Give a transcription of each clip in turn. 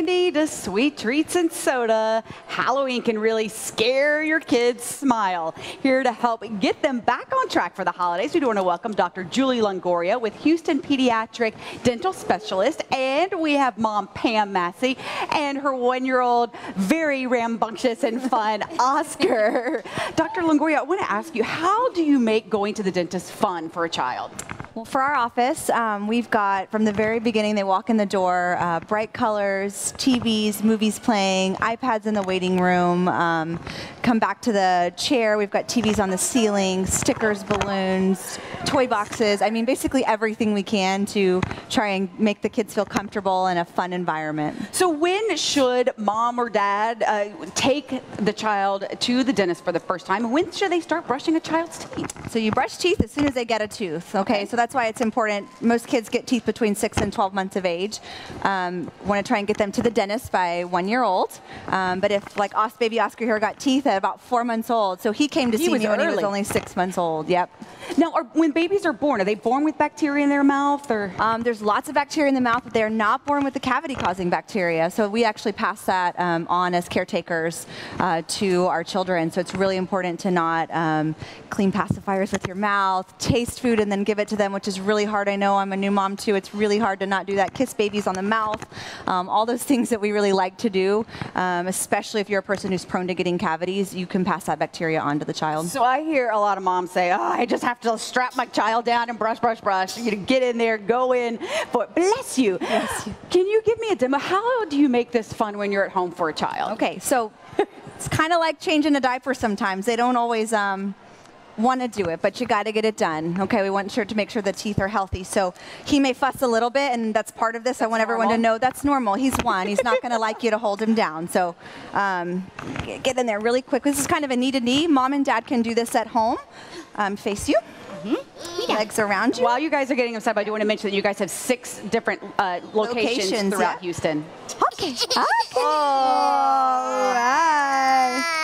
candy to sweet treats and soda, Halloween can really scare your kids' smile. Here to help get them back on track for the holidays, we do want to welcome Dr. Julie Longoria with Houston Pediatric Dental Specialist, and we have Mom Pam Massey and her one-year-old, very rambunctious and fun Oscar. Dr. Longoria, I want to ask you, how do you make going to the dentist fun for a child? Well, for our office, we've got, from the very beginning, they walk in the door, bright colors, TVs, movies playing, iPads in the waiting room, come back to the chair, we've got TVs on the ceiling, stickers, balloons, toy boxes. I mean, basically everything we can to try and make the kids feel comfortable in a fun environment. So when should mom or dad take the child to the dentist for the first time? When should they start brushing a child's teeth? So you brush teeth as soon as they get a tooth, okay? So that's why it's important. Most kids get teeth between 6 and 12 months of age. Want to try and get them to the dentist by 1 year old. But if, like baby Oscar here got teeth at about 4 months old, so he came to see me when he was only 6 months old. Yep. Now, when babies are born, are they born with bacteria in their mouth, or? There's lots of bacteria in the mouth, but they're not born with the cavity-causing bacteria. So we actually pass that on as caretakers to our children. So it's really important to not clean pacifiers with your mouth, taste food and then give it to them, which is really hard. I know, I'm a new mom too. It's really hard to not do that. Kiss babies on the mouth, all those things that we really like to do, especially if you're a person who's prone to getting cavities, you can pass that bacteria on to the child. So I hear a lot of moms say, oh, I just have to strap my child down and brush, brush, brush. You know, get in there, go in. But bless you. Bless you. Can you give me a demo? How do you make this fun when you're at home for a child? Okay, so it's kind of like changing a diaper sometimes. They don't always want to do it, but you got to get it done. Okay, we want to make sure the teeth are healthy. So he may fuss a little bit, and that's part of this. I want everyone to know that's normal. He's one. He's not going to like you to hold him down. So get in there really quick. This is kind of a knee to knee. Mom and dad can do this at home. Face you. Legs around you. While you guys are getting inside, I do want to mention that you guys have 6 different locations throughout Houston. Okay. All right.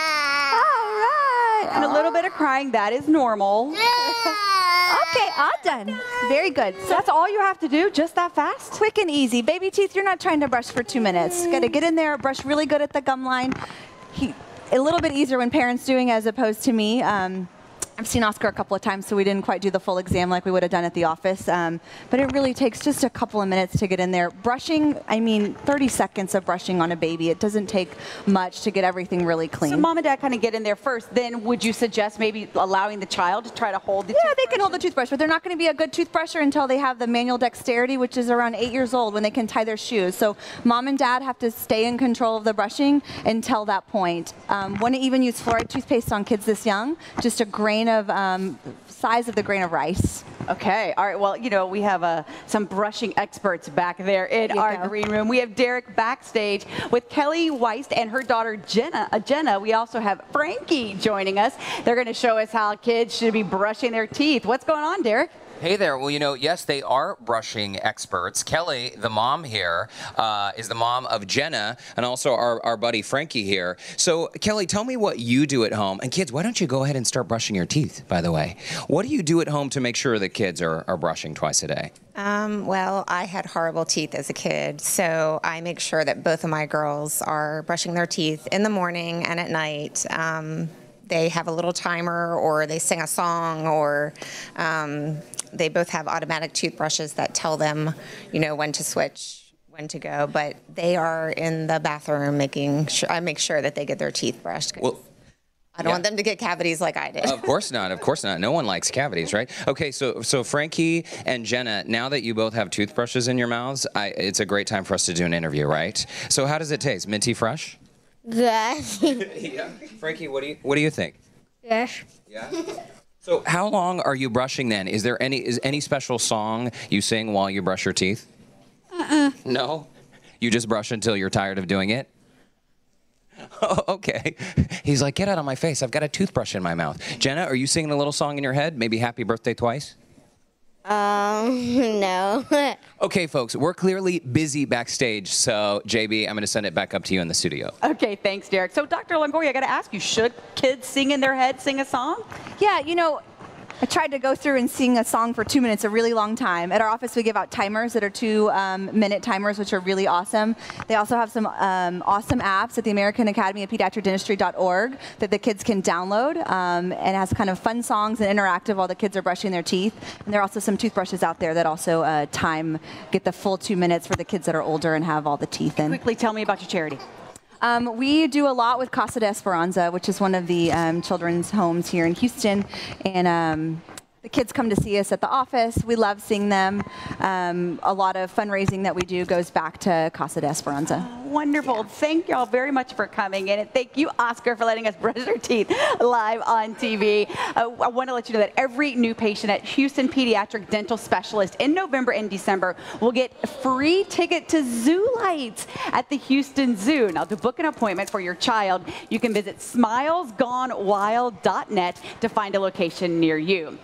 And a little bit of crying, that is normal. Okay, all done. Very good. So that's all you have to do, just that fast? Quick and easy. Baby teeth, you're not trying to brush for 2 minutes. Got to get in there, brush really good at the gum line. A little bit easier when parents doing as opposed to me. I've seen Oscar a couple of times, so we didn't quite do the full exam like we would have done at the office. But it really takes just a couple of minutes to get in there. Brushing, I mean, 30 seconds of brushing on a baby. It doesn't take much to get everything really clean. So mom and dad kind of get in there first. Then would you suggest maybe allowing the child to try to hold the toothbrush? Yeah, they can hold the toothbrush, but they're not going to be a good toothbrusher until they have the manual dexterity, which is around 8 years old when they can tie their shoes. So mom and dad have to stay in control of the brushing until that point. Wouldn't even use fluoride toothpaste on kids this young. Just a grain of size of the grain of rice. Okay, all right, well, you know, we have some brushing experts back there in our green room. We have Derek backstage with Kelly Weist and her daughter Jenna. We also have Frankie joining us. They're going to show us how kids should be brushing their teeth. What's going on, Derek? Hey there. Well, you know, yes, they are brushing experts. Kelly, the mom here, is the mom of Jenna, and also our buddy Frankie here. So, Kelly, tell me what you do at home. And kids, why don't you go ahead and start brushing your teeth, by the way? What do you do at home to make sure the kids are brushing twice a day? Well, I had horrible teeth as a kid, so I make sure that both of my girls are brushing their teeth in the morning and at night. They have a little timer, or they sing a song, or they both have automatic toothbrushes that tell them, you know, when to switch, when to go. But they are in the bathroom making sure, I make sure that they get their teeth brushed. Well, I don't want them to get cavities like I did. Of course not. Of course not. No one likes cavities, right? Okay, so Frankie and Jenna, now that you both have toothbrushes in your mouths, it's a great time for us to do an interview, right? So how does it taste? Minty fresh? Good. Yeah. Frankie, what do you think? Yes. Yeah. So how long are you brushing then? Is any special song you sing while you brush your teeth? No? You just brush until you're tired of doing it? Oh, okay. He's like, get out of my face. I've got a toothbrush in my mouth. Jenna, are you singing a little song in your head? Maybe Happy Birthday twice? No. Okay, folks, we're clearly busy backstage, so JB, I'm going to send it back up to you in the studio. Okay, thanks, Derek. So, Dr. Longoria, I got to ask you, should kids sing in their head, sing a song? Yeah, you know, I tried to go through and sing a song for 2 minutes, a really long time. At our office, we give out timers that are 2-minute timers, which are really awesome. They also have some awesome apps at the American Academy of Pediatric Dentistry.org that the kids can download, and it has kind of fun songs and interactive while the kids are brushing their teeth. And there are also some toothbrushes out there that also get the full 2 minutes for the kids that are older and have all the teeth in. Quickly tell me about your charity. We do a lot with Casa de Esperanza, which is one of the children's homes here in Houston. And the kids come to see us at the office. We love seeing them. A lot of fundraising that we do goes back to Casa de Esperanza. Wonderful. Thank you all very much for coming in. And thank you, Oscar, for letting us brush our teeth live on TV. I want to let you know that every new patient at Houston Pediatric Dental Specialist in November and December will get a free ticket to Zoo Lights at the Houston Zoo. Now, to book an appointment for your child, you can visit smilesgonewild.net to find a location near you.